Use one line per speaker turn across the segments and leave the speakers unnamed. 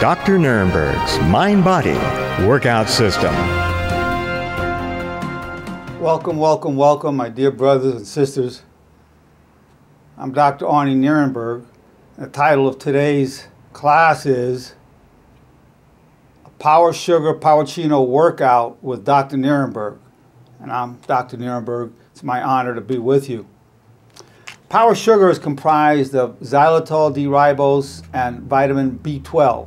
Dr. Nerenberg's Mind-Body Workout System.
Welcome, welcome, welcome, my dear brothers and sisters. I'm Dr. Arnie Nerenberg. The title of today's class is a Power Sugar Powercino Workout with Dr. Nerenberg. And I'm Dr. Nerenberg. It's my honor to be with you. Power sugar is comprised of xylitol, D-ribose, and vitamin B12.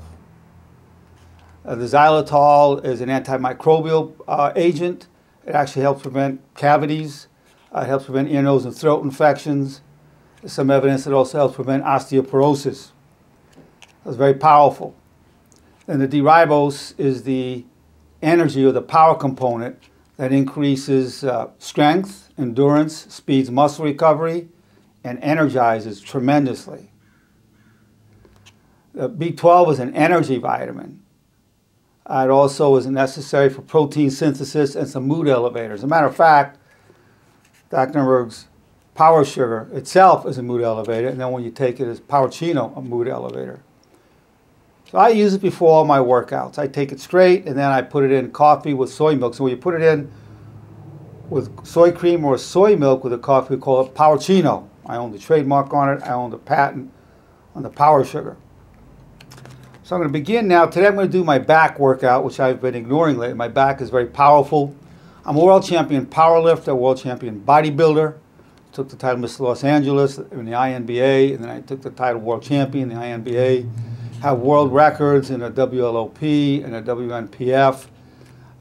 The xylitol is an antimicrobial agent. It actually helps prevent cavities. It helps prevent ear, nose, and throat infections. There's some evidence it also helps prevent osteoporosis. It's very powerful. And the D-ribose is the energy or the power component that increases strength, endurance, speeds muscle recovery, and energizes tremendously. B12 is an energy vitamin. It also is necessary for protein synthesis and some mood elevators. As a matter of fact, Dr. Nerenberg's Power Sugar itself is a mood elevator, and then when you take it as Powercino, a mood elevator. So I use it before all my workouts. I take it straight, and then I put it in coffee with soy milk. So when you put it in with soy cream or soy milk with a coffee, we call it Powercino. I own the trademark on it. I own the patent on the Power Sugar. So I'm going to begin now. Today I'm going to do my back workout, which I've been ignoring lately. My back is very powerful. I'm a world champion powerlifter, world champion bodybuilder. Took the title Mr. Los Angeles in the INBA, and then I took the title world champion in the INBA. Have world records in the WLOP and the WNPF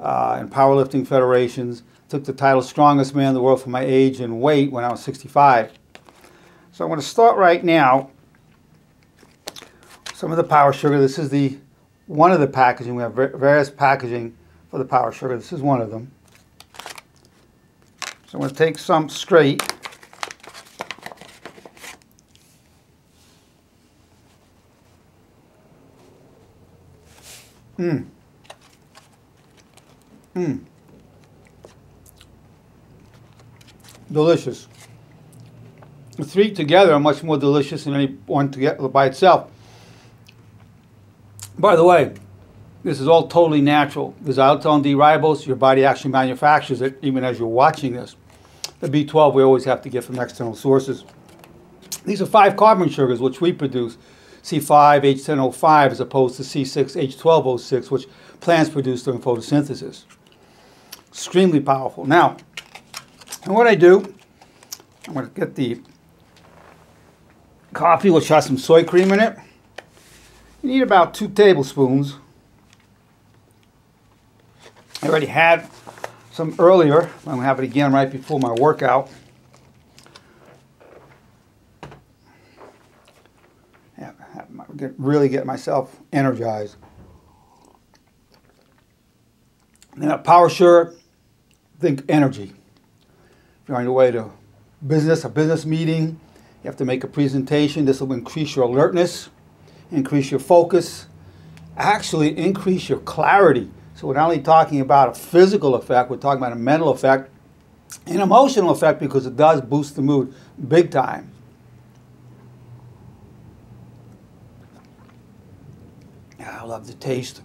and powerlifting federations. Took the title strongest man in the world for my age and weight when I was 65. So I'm going to start right now. Some of the Power Sugar. This is one of the packaging. We have various packaging for the Power Sugar. This is one of them. So I'm going to take some straight. Delicious. The three together are much more delicious than any one together by itself. By the way, this is all totally natural. The xylitol and D-ribose, your body actually manufactures it even as you're watching this. The B12 we always have to get from external sources. These are 5-carbon sugars, which we produce. C5H10O5 as opposed to C6H12O6, which plants produce during photosynthesis. Extremely powerful. Now, and what I do, I'm going to get the coffee, which has some soy cream in it. You need about 2 tablespoons. I already had some earlier. I'm going to have it again right before my workout. Yeah, really get myself energized. And then Power Sugar, think energy. If you're on your way to a business meeting, you have to make a presentation. This will increase your alertness, increase your focus, actually increase your clarity. So we're not only talking about a physical effect, we're talking about a mental effect, an emotional effect, because it does boost the mood big time. I love the taste.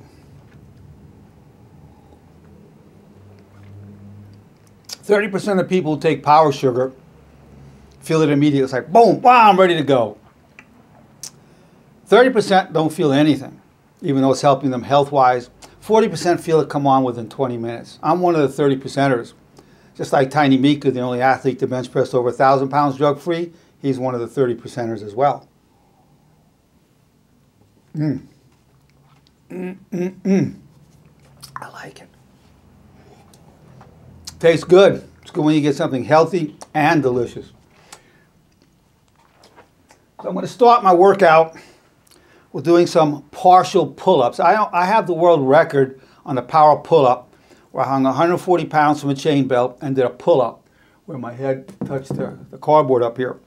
30% of people who take Power Sugar feel it immediately. It's like, boom, wow, I'm ready to go. 30% don't feel anything, even though it's helping them health-wise. 40% feel it come on within 20 minutes. I'm one of the 30%ers. Just like Tiny Mika, the only athlete to bench press over 1,000 pounds drug-free, he's one of the 30%ers as well. I like it. Tastes good. It's good when you get something healthy and delicious. So I'm going to start my workout with doing some partial pull-ups. I have the world record on the power pull-up where I hung 140 pounds from a chain belt and did a pull-up where my head touched the cardboard up here.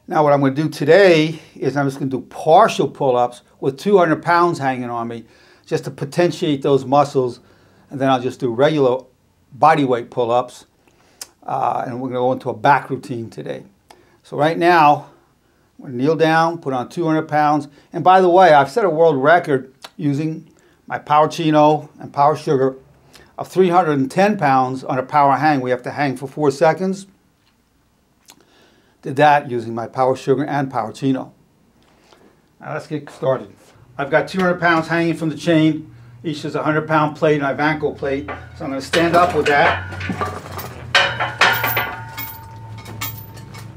Now what I'm going to do today is I'm just going to do partial pull-ups with 200 pounds hanging on me just to potentiate those muscles, and then I'll just do regular body weight pull-ups, and we're going to go into a back routine today. So right now, I'm going to kneel down, put on 200 pounds. And by the way, I've set a world record using my Powercino and Power Sugar of 310 pounds on a power hang. We have to hang for 4 seconds. Did that using my Power Sugar and Powercino. Now let's get started. I've got 200 pounds hanging from the chain. Each is a 100-pound plate, and I have ankle plate. So I'm going to stand up with that.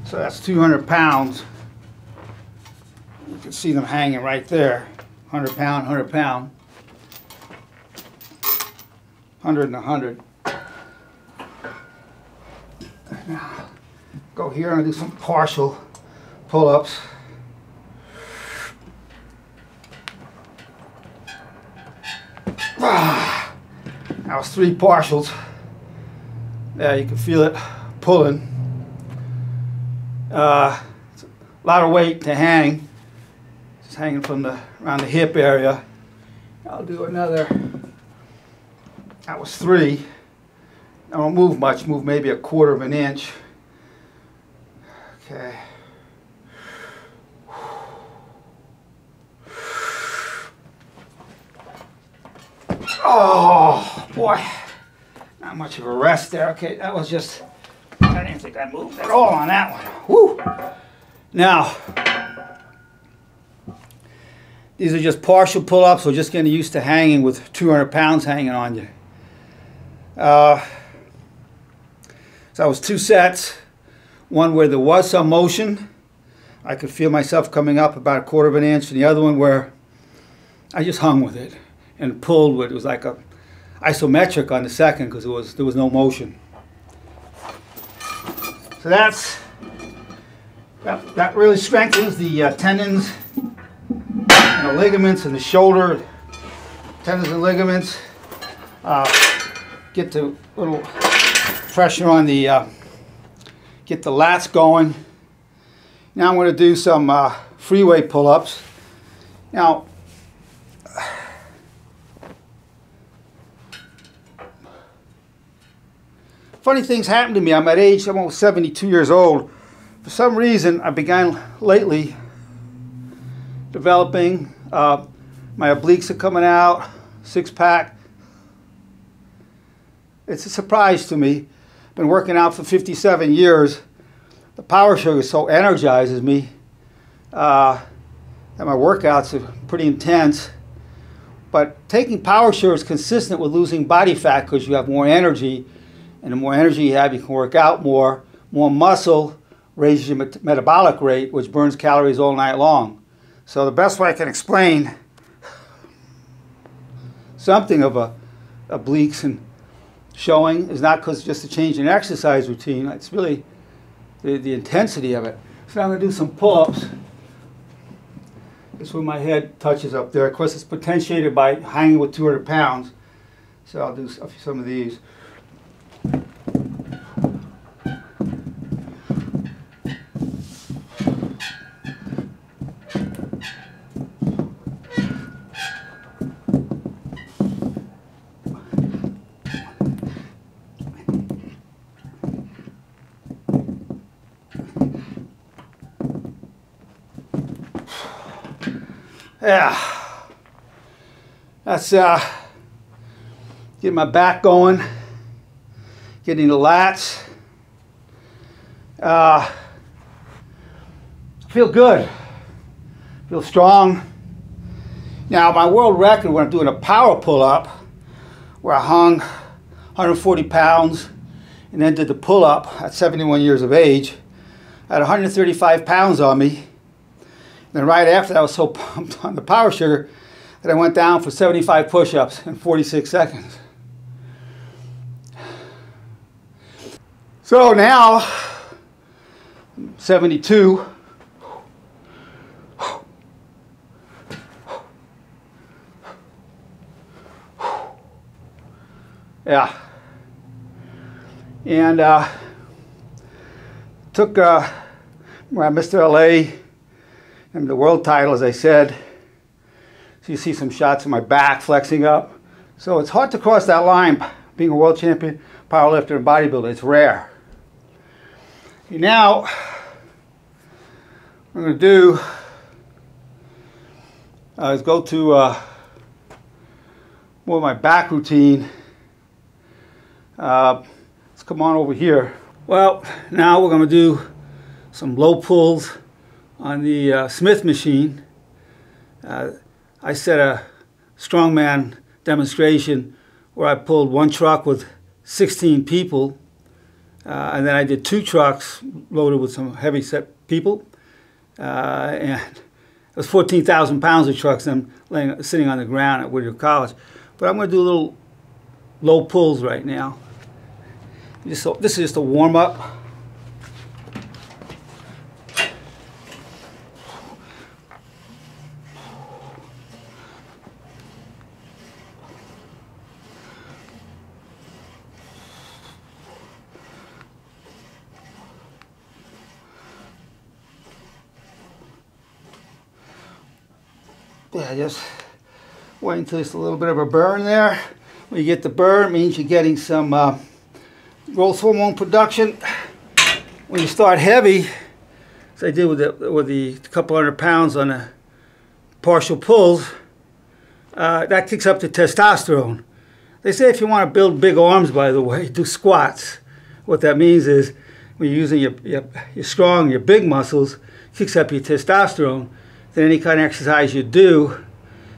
So that's 200 pounds. You can see them hanging right there. 100 pound, 100 pound. 100 and 100. Now, go here and do some partial pull-ups. That was 3 partials. Yeah, you can feel it pulling. It's a lot of weight to hang. Just hanging from around the hip area. I'll do another. That was 3. I don't move much. Move maybe a 1/4 of an inch. Okay. Oh, boy. Not much of a rest there. Okay, that was just, I didn't think I moved at all on that one. Woo! Now, these are just partial pull-ups. We're just getting used to hanging with 200 pounds hanging on you. So that was 2 sets. One where there was some motion. I could feel myself coming up about 1/4 of an inch. And the other one where I just hung with it and pulled with it. It was like a isometric on the second because there was no motion. So that really strengthens the tendons and the ligaments in the shoulder, tendons and ligaments. Get the little pressure on the, get the lats going. Now I'm going to do some freeway pull-ups. Now, funny things happen to me. I'm at age, I'm almost 72 years old. For some reason, I began lately developing, my obliques are coming out, 6-pack. It's a surprise to me. Been working out for 57 years. The Power Sugar so energizes me that my workouts are pretty intense. But taking Power Sugar is consistent with losing body fat because you have more energy. And the more energy you have, you can work out more. More muscle raises your metabolic rate, which burns calories all night long. So the best way I can explain something of obliques and showing is not because it's just a change in exercise routine. It's really the intensity of it. So now I'm going to do some pull-ups. This is where my head touches up there. Of course, it's potentiated by hanging with 200 pounds. So I'll do some of these. Yeah, that's getting my back going, getting the lats. Feel good, feel strong. Now my world record when I'm doing a power pull-up, where I hung 140 pounds and then did the pull-up at 71 years of age, I had 135 pounds on me. Then right after that, I was so pumped on the Power Sugar that I went down for 75 push-ups in 46 seconds. So now, I'm 72. Yeah. And took Mr. LA and the world title, as I said. So you see some shots of my back flexing up. So it's hard to cross that line, being a world champion, powerlifter, and bodybuilder. It's rare. Now, I'm going to do is go to more of my back routine. Let's come on over here. Well, now we're going to do some low pulls on the Smith machine. I set a strongman demonstration where I pulled one truck with 16 people, and then I did 2 trucks loaded with some heavy set people, and it was 14,000 pounds of trucks sitting on the ground at Whittier College. But I'm going to do a little low pulls right now. This is just a warm-up. Yeah, just wait until there's a little bit of a burn there. When you get the burn, it means you're getting some growth hormone production. When you start heavy, as I did with the couple hundred pounds on the partial pulls, that kicks up the testosterone. They say if you want to build big arms, by the way, do squats. What that means is when you're using your strong, your big muscles, kicks up your testosterone. Then any kind of exercise you do,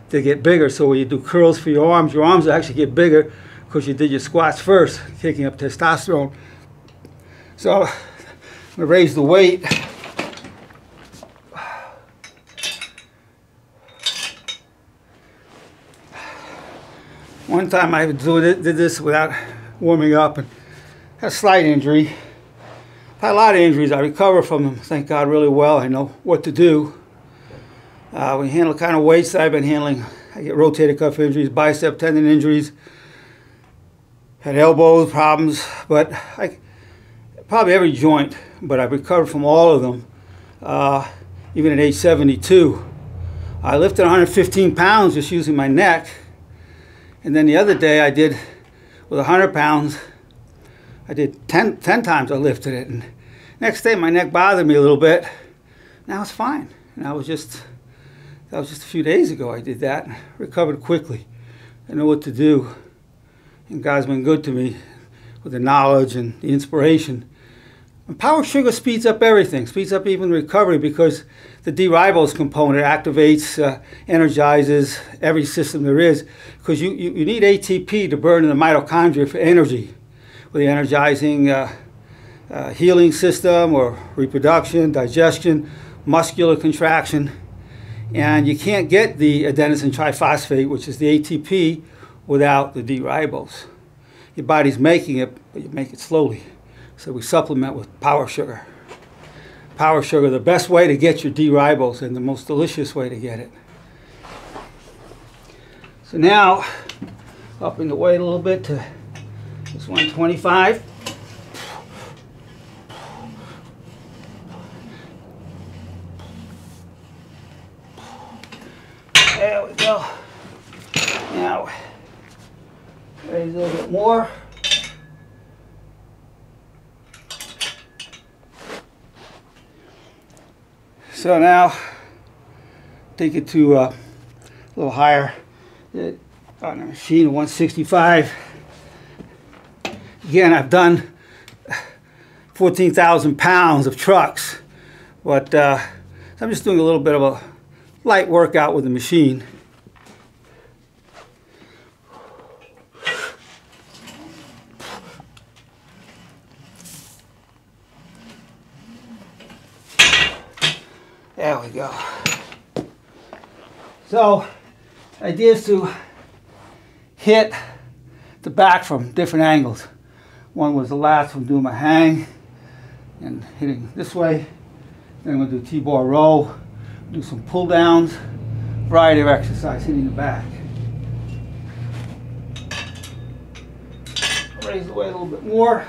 they get bigger. So when you do curls for your arms will actually get bigger because you did your squats first, kicking up testosterone. So I'm going to raise the weight. One time I did this without warming up and had a slight injury. I've had a lot of injuries. I recover from them, thank God, really well. I know what to do. We handle the kind of weights that I've been handling. I get rotator cuff injuries, bicep tendon injuries, had elbow problems, but probably every joint, but I've recovered from all of them, even at age 72. I lifted 115 pounds just using my neck, and then the other day I did, with 100 pounds, I did 10 times I lifted it, and next day my neck bothered me a little bit. Now it's fine. And that was just a few days ago I did that. Recovered quickly. I know what to do. And God's been good to me with the knowledge and the inspiration. And power sugar speeds up everything. Speeds up even recovery because the D-ribose component activates, energizes every system there is. Because you need ATP to burn in the mitochondria for energy. With the energizing healing system or reproduction, digestion, muscular contraction. And you can't get the adenosine triphosphate, which is the ATP, without the D-ribose. Your body's making it, but you make it slowly. So we supplement with power sugar. Power sugar, the best way to get your D-ribose and the most delicious way to get it. So now, upping the weight a little bit to this 125. There we go. Now, raise a little bit more. So now, take it to a little higher on the machine, 165. Again, I've done 14,000 pounds of trucks, but I'm just doing a little bit of a light workout with the machine. There we go. So, the idea is to hit the back from different angles. One was the last from doing my hang and hitting this way. Then I'm going to do T-bar row. Do some pull downs, variety of exercise hitting the back. Raise the weight a little bit more.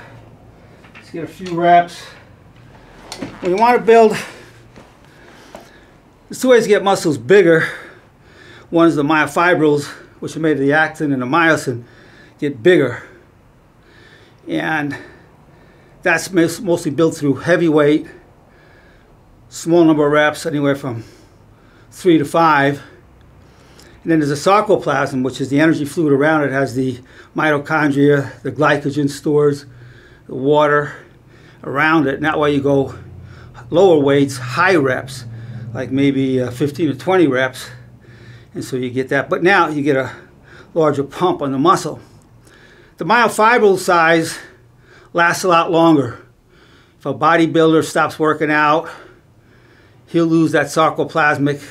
Let's get a few reps. When you want to build, there's 2 ways to get muscles bigger. One is the myofibrils, which are made of the actin and the myosin, get bigger. And that's mostly built through heavy weight, small number of reps, anywhere from 3 to 5. And then there's a sarcoplasm, which is the energy fluid around it. It has the mitochondria, the glycogen stores, the water around it. And that way you go lower weights, high reps, like maybe 15 to 20 reps. And so you get that. But now you get a larger pump on the muscle. The myofibril size lasts a lot longer. If a bodybuilder stops working out, he'll lose that sarcoplasmic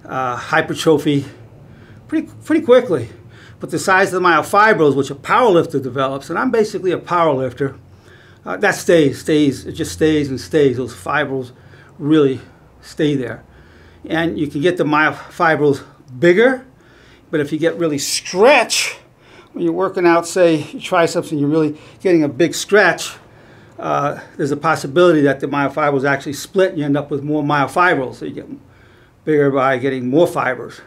hypertrophy pretty quickly. But the size of the myofibrils, which a powerlifter develops, and I'm basically a powerlifter, that stays. It just stays and stays. Those fibrils really stay there. And you can get the myofibrils bigger, but if you get really stretch, when you're working out, say, your triceps, and you're really getting a big stretch, there's a possibility that the myofibrils actually split and you end up with more myofibrils. So you get bigger by getting more fibers.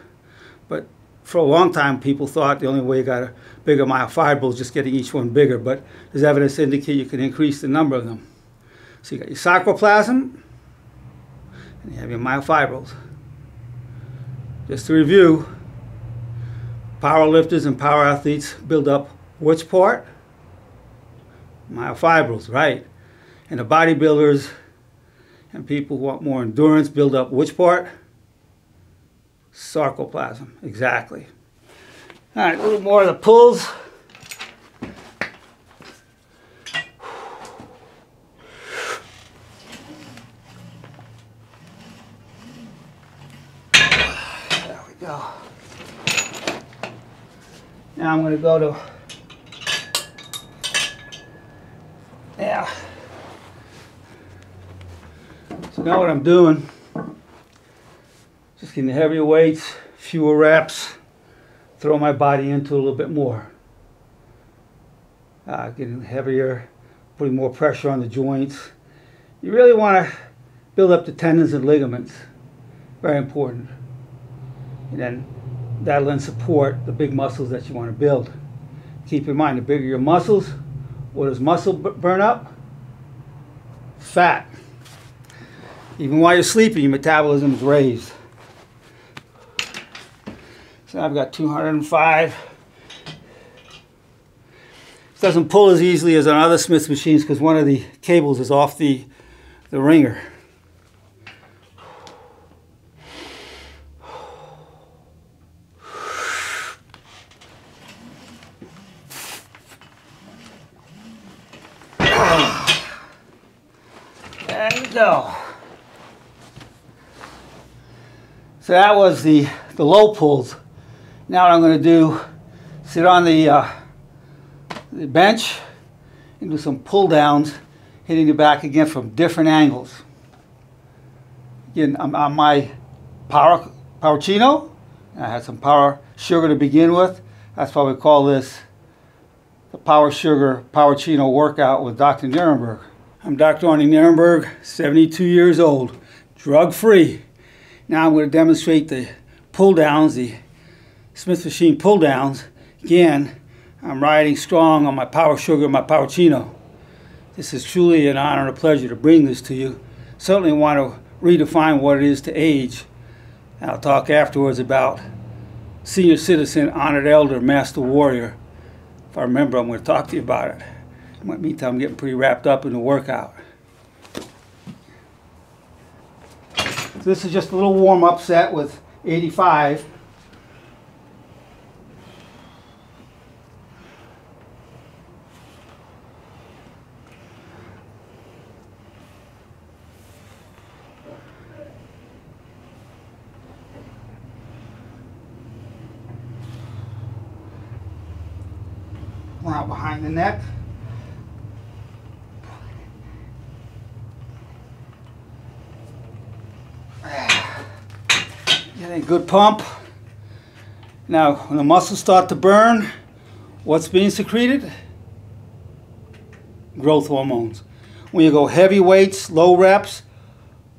But for a long time, people thought the only way you got a bigger myofibril is just getting each one bigger. But there's evidence to indicate you can increase the number of them. So you got your sarcoplasm, and you have your myofibrils. Just to review, power lifters and power athletes build up which part? Myofibrils, right. And the bodybuilders and people who want more endurance build up which part? Sarcoplasm, exactly. All right, a little more of the pulls. There we go. Now I'm going to go to, yeah. So now what I'm doing, just getting the heavier weights, fewer reps, throw my body into a little bit more. Getting heavier, putting more pressure on the joints. You really want to build up the tendons and ligaments. Very important. And then that'll then support the big muscles that you want to build. Keep in mind, the bigger your muscles, what does muscle burn up? Fat. Even while you're sleeping, your metabolism is raised. So I've got 205. It doesn't pull as easily as on other Smith machines because one of the cables is off the ringer. There we go. So that was the low pulls. Now what I'm going to do, sit on the bench and do some pull downs, hitting the back again from different angles. Again, I'm on my Powercino. I had some power sugar to begin with. That's why we call this the Power Sugar Powercino workout with Dr. Nerenberg. I'm Dr. Arnold Nerenberg, 72 years old, drug-free. Now I'm going to demonstrate the pull downs, the Smith machine pull downs. Again, I'm riding strong on my Power Sugar, my Powercino. This is truly an honor and a pleasure to bring this to you. Certainly want to redefine what it is to age. And I'll talk afterwards about senior citizen, honored elder, master warrior. If I remember, I'm going to talk to you about it. In the meantime, I'm getting pretty wrapped up in the workout. So this is just a little warm-up set with 85. One out behind the neck. Getting a good pump. Now, when the muscles start to burn, what's being secreted? Growth hormones. When you go heavy weights, low reps,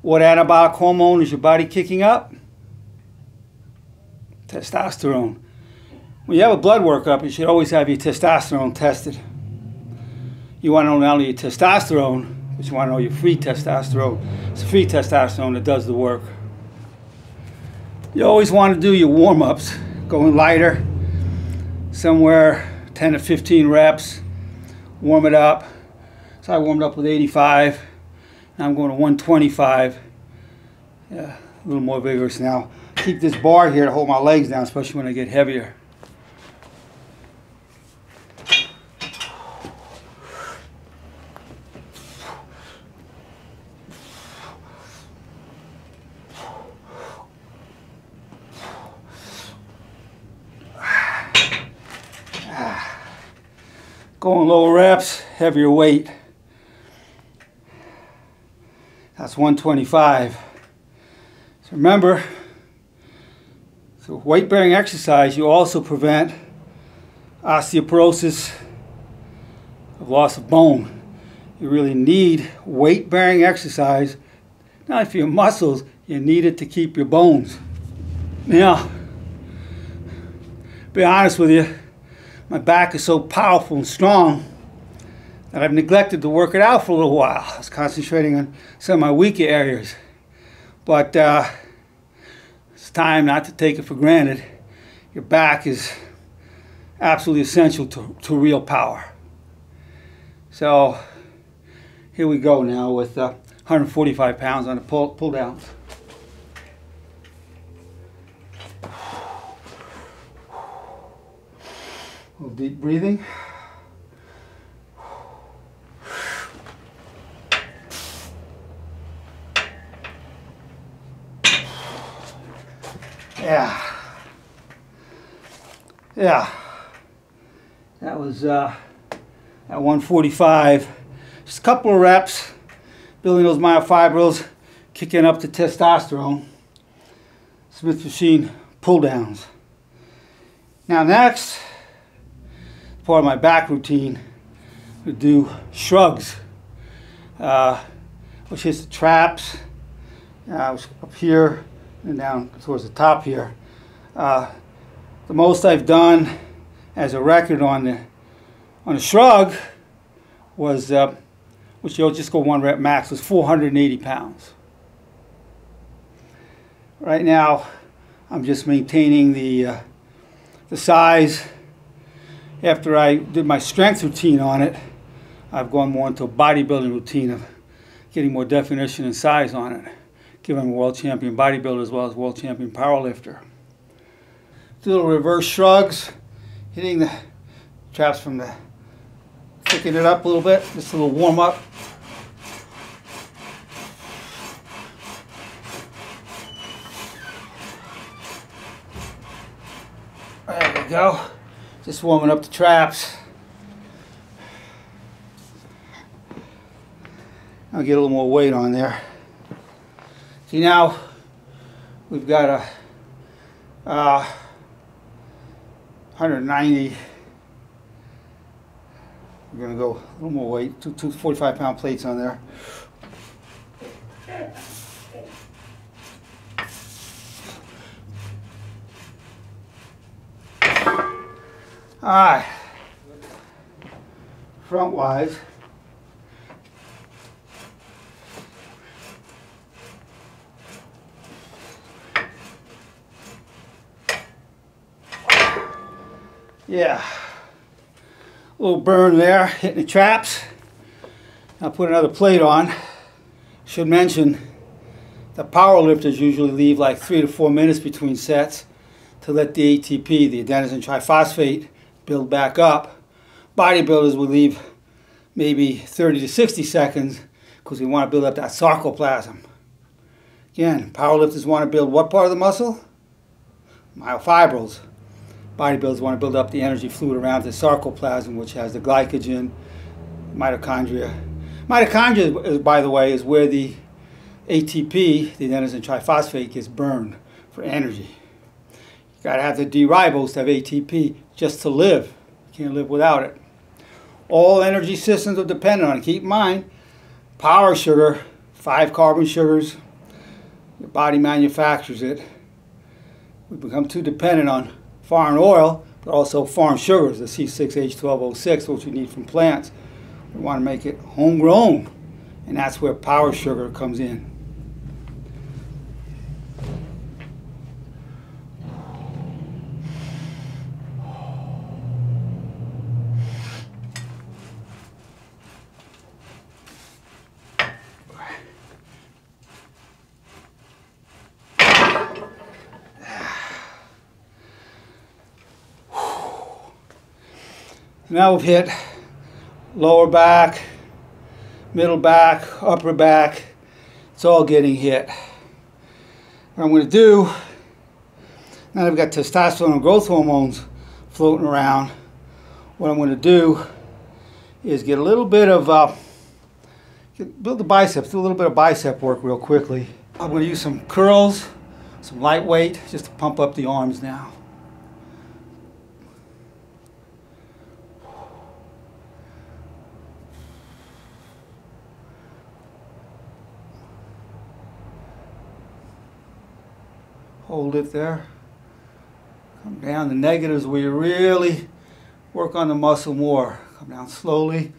what anabolic hormone is your body kicking up? Testosterone. When you have a blood workup, you should always have your testosterone tested. You want to know not only your testosterone, but you want to know your free testosterone. It's free testosterone that does the work. You always want to do your warm-ups, going lighter, somewhere 10 to 15 reps, warm it up. So I warmed up with 85, now I'm going to 125. Yeah, a little more vigorous now. Keep this bar here to hold my legs down, especially when I get heavier. Going lower reps, heavier weight. That's 125. So remember, through weight-bearing exercise, you also prevent osteoporosis, of loss of bone. You really need weight-bearing exercise, not only for your muscles, you need it to keep your bones. Now, be honest with you, my back is so powerful and strong that I've neglected to work it out for a little while. I was concentrating on some of my weaker areas. But it's time not to take it for granted. Your back is absolutely essential to real power. So here we go now with 145 pounds on the pull downs. A little deep breathing. Yeah. That was at 145. Just a couple of reps, building those myofibrils, kicking up the testosterone. Smith machine pull downs. Now next, part of my back routine, we do shrugs, which hits the traps, up here and down towards the top here. The most I've done as a record on the shrug was, which you'll just go 1 rep max, was 480 pounds. Right now, I'm just maintaining the size. After I did my strength routine on it, I've gone more into a bodybuilding routine of getting more definition and size on it, given I'm a world champion bodybuilder as well as world champion powerlifter. Do little reverse shrugs, hitting the traps from the, thicken it up a little bit, just a little warm up. There we go. Just warming up the traps. I'll get a little more weight on there. See, now we've got a 190. We're going to go a little more weight, two 45-pound plates on there. All right, front-wise. Yeah, a little burn there, hitting the traps. I'll put another plate on. Should mention, the power lifters usually leave like 3 to 4 minutes between sets to let the ATP, the adenosine triphosphate, build back up. Bodybuilders will leave maybe 30 to 60 seconds because we want to build up that sarcoplasm. Again, powerlifters want to build what part of the muscle? Myofibrils. Bodybuilders want to build up the energy fluid around the sarcoplasm, which has the glycogen, mitochondria. Mitochondria, by the way, is where the ATP, the adenosine triphosphate, gets burned for energy. You got to have the D-ribose to have ATP just to live. You can't live without it. All energy systems are dependent on it. Keep in mind, power sugar, 5 carbon sugars, your body manufactures it. We become too dependent on foreign oil, but also foreign sugars, the C6H12O6, which we need from plants. We want to make it homegrown And that's where power sugar comes in. Now we've hit lower back, middle back, upper back. It's all getting hit. What I'm going to do, now that I've got testosterone and growth hormones floating around, what I'm going to do is get a little bit of, build the biceps, do a little bit of bicep work real quickly. I'm going to use some curls, some lightweight, just to pump up the arms now. Hold it there. Come down. The negatives where you really work on the muscle more. Come down slowly,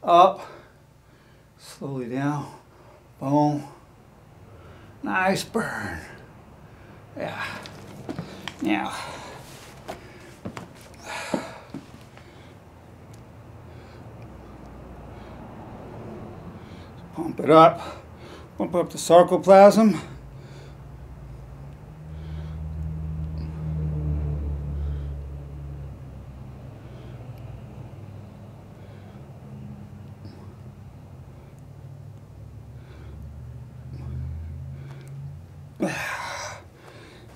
up, slowly down. Boom. Nice burn. Yeah. Now. Pump it up. Pump up the sarcoplasm.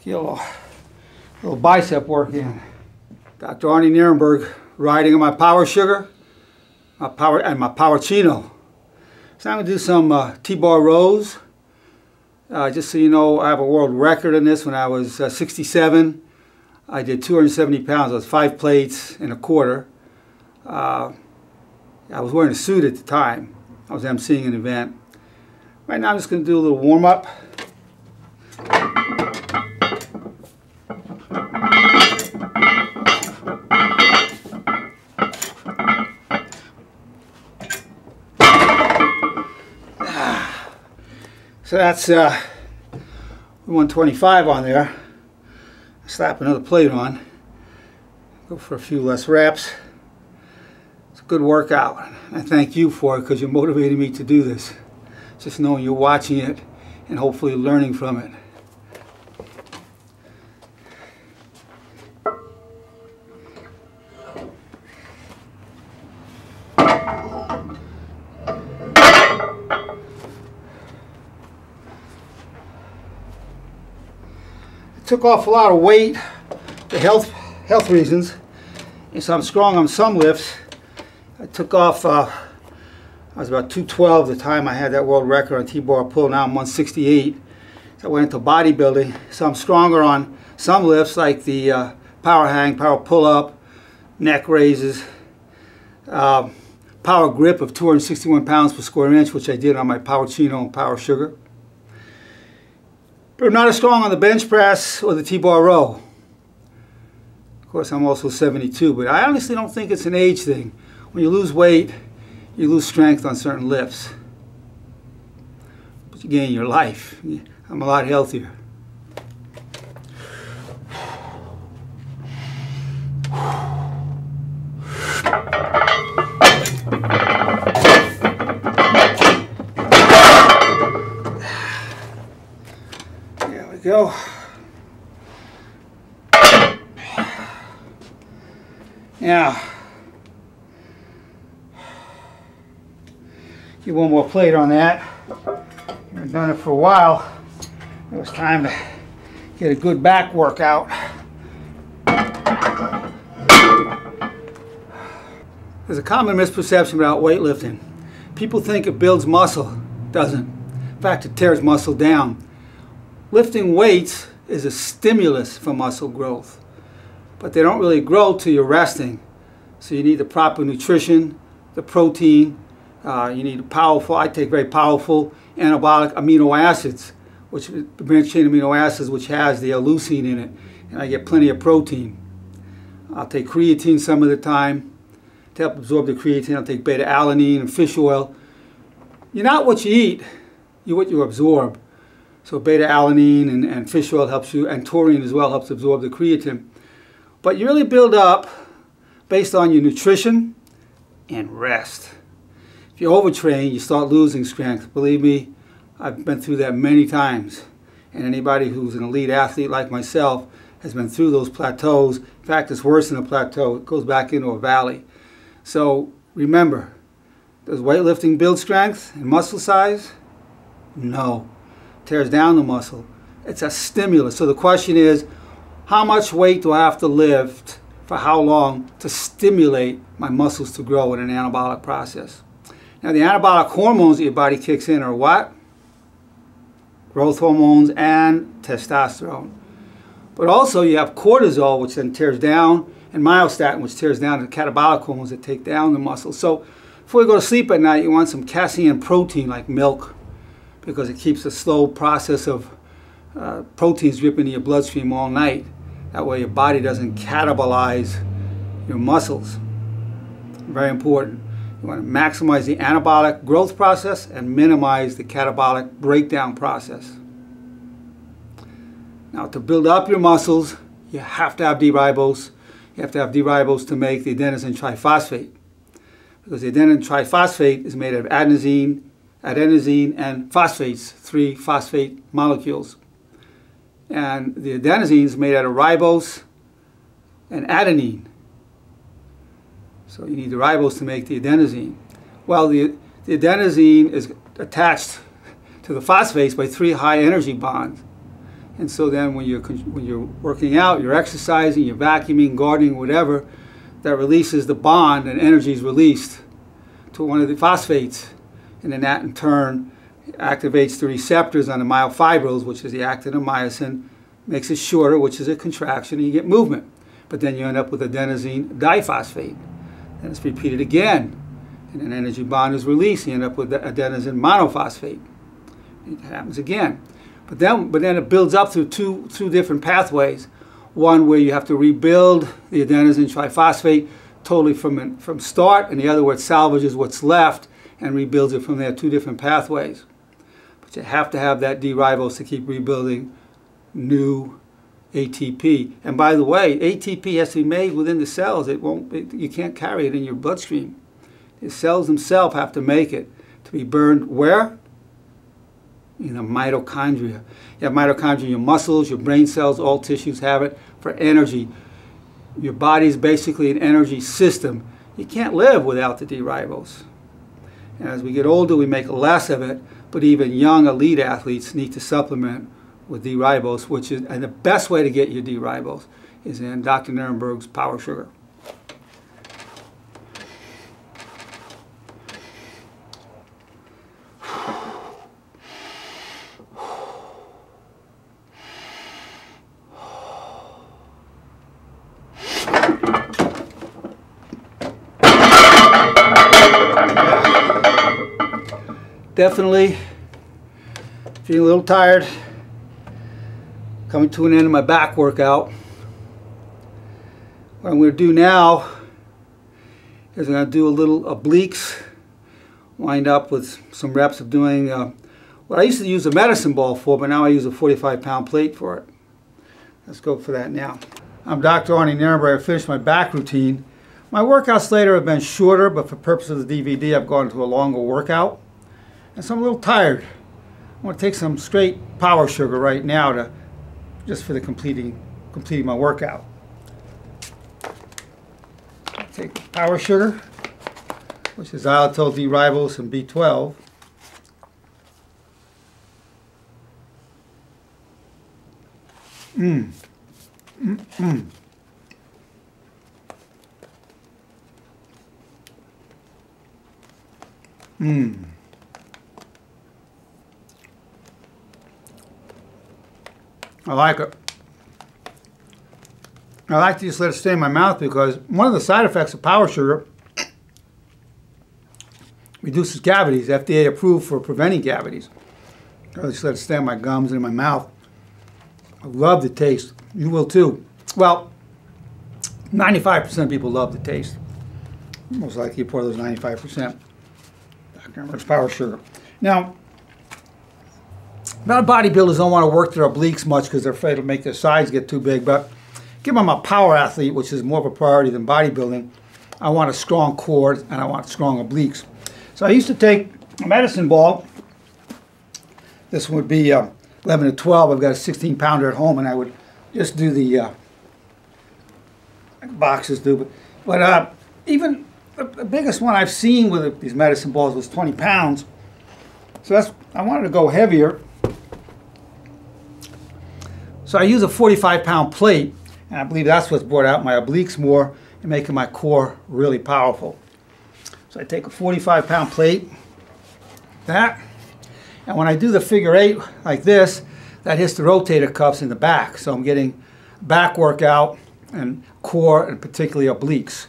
Get a little bicep work in. Dr. Arnie Nerenberg riding on my power sugar, my Powercino. So I'm going to do some T-bar rows. Just so you know, I have a world record in this. When I was 67, I did 270 pounds. I was 5 plates and a quarter. I was wearing a suit at the time. I was emceeing an event. Right now I'm just going to do a little warm-up. So that's 125 on there. Slap another plate on. Go for a few less reps. It's a good workout. I thank you for it because you're motivating me to do this. Just knowing you're watching it and hopefully learning from it. Took off a lot of weight for health reasons, and so I'm strong on some lifts. I took off, I was about 212 the time I had that world record on T-bar pull. Now I'm 168. So I went into bodybuilding, so I'm stronger on some lifts like the power hang, power pull-up, neck raises, power grip of 261 pounds per square inch, which I did on my Powercino and Power Sugar. But I'm not as strong on the bench press or the T-bar row. Of course, I'm also 72, but I honestly don't think it's an age thing. When you lose weight, you lose strength on certain lifts. But you gain your life. I'm a lot healthier. Go. Now, get one more plate on that. I've done it for a while. It was time to get a good back workout. There's a common misperception about weightlifting. People think it builds muscle. It doesn't. In fact, it tears muscle down. Lifting weights is a stimulus for muscle growth, but they don't really grow till you're resting. So you need the proper nutrition, the protein, you need powerful, I take very powerful anabolic amino acids, which branched chain amino acids, which has the leucine in it, and I get plenty of protein. I'll take creatine some of the time to help absorb the creatine. I'll take beta-alanine and fish oil. you're not what you eat, you're what you absorb. So beta-alanine and fish oil helps you, and taurine as well helps absorb the creatine. But you really build up based on your nutrition and rest. If you overtrain, you start losing strength. Believe me, I've been through that many times. And anybody who's an elite athlete like myself has been through those plateaus. In fact, it's worse than a plateau. It goes back into a valley. So remember, does weightlifting build strength and muscle size? No. It tears down the muscle. It's a stimulus. So the question is, how much weight do I have to lift for how long to stimulate my muscles to grow in an anabolic process? Now, the anabolic hormones that your body kicks in are what? Growth hormones and testosterone. But also you have cortisol, which then tears down, and myostatin, which tears down the catabolic hormones that take down the muscles. So before you go to sleep at night, you want some casein protein like milk, because it keeps the slow process of proteins drip into your bloodstream all night. That way your body doesn't catabolize your muscles. Very important. You want to maximize the anabolic growth process and minimize the catabolic breakdown process. Now, to build up your muscles, you have to have D-ribose. You have to have D-ribose to make the adenosine triphosphate. Because the adenosine triphosphate is made of adenosine, and phosphates, 3 phosphate molecules. And the adenosine is made out of ribose and adenine. So you need the ribose to make the adenosine. Well, the adenosine is attached to the phosphates by 3 high energy bonds. And so then when you're working out, you're exercising, you're vacuuming, gardening, whatever, that releases the bond and energy is released to one of the phosphates. And then that in turn activates the receptors on the myofibrils, which is the actin of myosin, makes it shorter, which is a contraction, and you get movement. But then you end up with adenosine diphosphate. And it's repeated again. And an energy bond is released. You end up with the adenosine monophosphate. It happens again. But then it builds up through two different pathways. One where you have to rebuild the adenosine triphosphate totally from start, and the other where it salvages what's left and rebuilds it from there. 2 different pathways. But you have to have that D-ribose to keep rebuilding new ATP. And by the way, ATP has to be made within the cells. You can't carry it in your bloodstream. The cells themselves have to make it to be burned where? In the mitochondria. You have mitochondria in your muscles, your brain cells, all tissues have it for energy. Your body is basically an energy system. You can't live without the D-ribose. And as we get older, we make less of it, but even young elite athletes need to supplement with D-ribose, and the best way to get your D-ribose is in Dr. Nerenberg's Power Sugar. Definitely feeling a little tired. Coming to an end of my back workout. What I'm going to do now is I'm going to do a little obliques, wind up with some reps of doing what I used to use a medicine ball for, but now I use a 45-pound plate for it. Let's go for that now. I'm Dr. Arnie Nerenberg. I finished my back routine. My workouts later have been shorter, but for purpose of the DVD, I've gone to a longer workout. And so I'm a little tired. I want to take some straight power sugar right now just for the completing my workout. Take power sugar, which is xylitol, D-ribose, and B12. I like it. I like to just let it stay in my mouth because one of the side effects of power sugar reduces cavities. FDA approved for preventing cavities. I just let it stay in my gums and in my mouth. I love the taste. You will too. Well, 95% of people love the taste. Most likely you're part of those 95%. Dr. Nerenberg's Power Sugar. Now, a lot of bodybuilders don't want to work their obliques much because they're afraid to make their sides get too big, but given I'm a power athlete, which is more of a priority than bodybuilding, I want a strong core and I want strong obliques. So I used to take a medicine ball. This would be 11 to 12. I've got a 16-pounder at home, and I would just do the like boxers do. But even the biggest one I've seen with these medicine balls was 20 pounds. So I wanted to go heavier. So I use a 45-pound plate, and I believe that's what's brought out my obliques more and making my core really powerful. So I take a 45-pound plate, that, and when I do the figure 8 like this, that hits the rotator cuffs in the back. So I'm getting back workout and core and particularly obliques.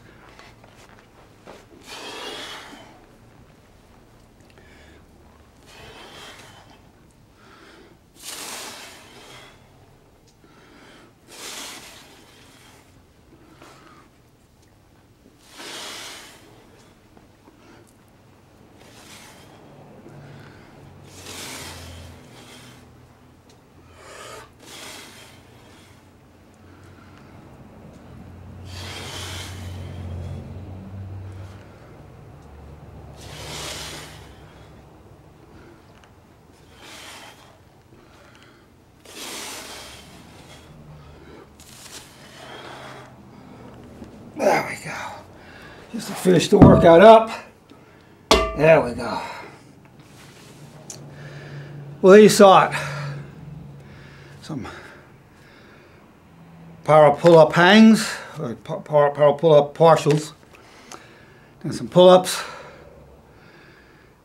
There we go. Just to finish the workout up. There we go. Well, there you saw it. Some power pull-up hangs, or power pull-up partials, and some pull-ups.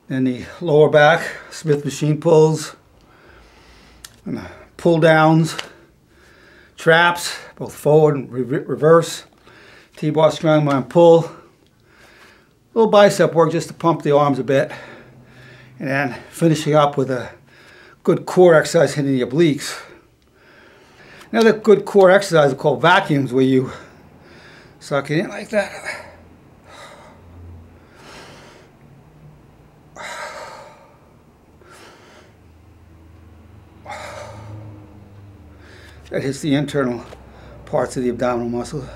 Then the lower back, Smith machine pulls, and the pull-downs, traps, both forward and reverse. T-bar strongman pull, a little bicep work just to pump the arms a bit, and then finishing up with a good core exercise hitting the obliques. Another good core exercise is called vacuums, where you suck it in like that. That hits the internal parts of the abdominal muscle.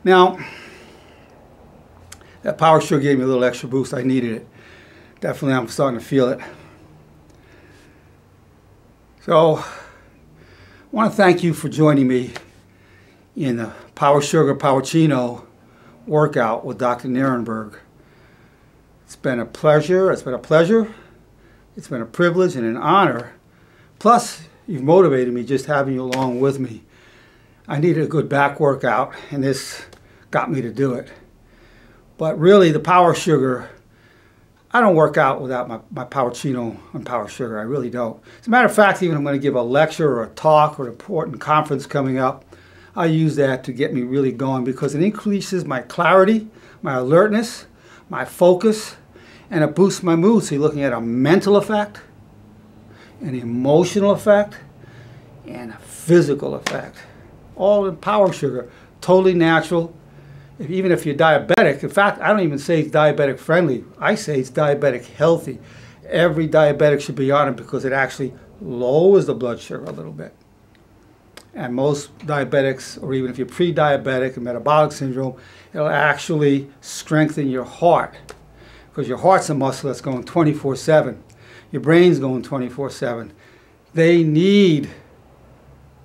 Now, that power sure gave me a little extra boost. I needed it. Definitely, I'm starting to feel it. So, I want to thank you for joining me in the Power Sugar Powercino workout with Dr. Nerenberg. It's been a pleasure. It's been a pleasure. It's been a privilege and an honor. Plus, you've motivated me just having you along with me. I needed a good back workout, and this got me to do it. But really, the Power Sugar, I don't work out without my Powercino and Power Sugar. I really don't. As a matter of fact, even if I'm going to give a lecture or a talk or an important conference coming up, I use that to get me really going because it increases my clarity, my alertness, my focus, and it boosts my mood. So you're looking at a mental effect, an emotional effect, and a physical effect. All in Power Sugar, totally natural. Even if you're diabetic, in fact, I don't even say it's diabetic friendly. I say it's diabetic healthy. Every diabetic should be on it because it actually lowers the blood sugar a little bit. And most diabetics, or even if you're pre-diabetic and metabolic syndrome, it'll actually strengthen your heart because your heart's a muscle that's going 24/7. Your brain's going 24/7. They need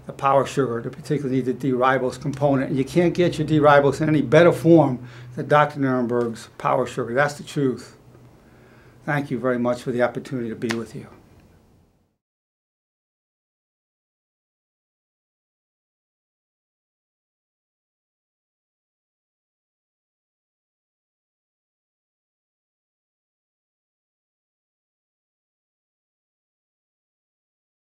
the Power Sugar, to particularly need the D-ribose component. And you can't get your D-ribose in any better form than Dr. Nerenberg's Power Sugar. That's the truth. Thank you very much for the opportunity to be with you.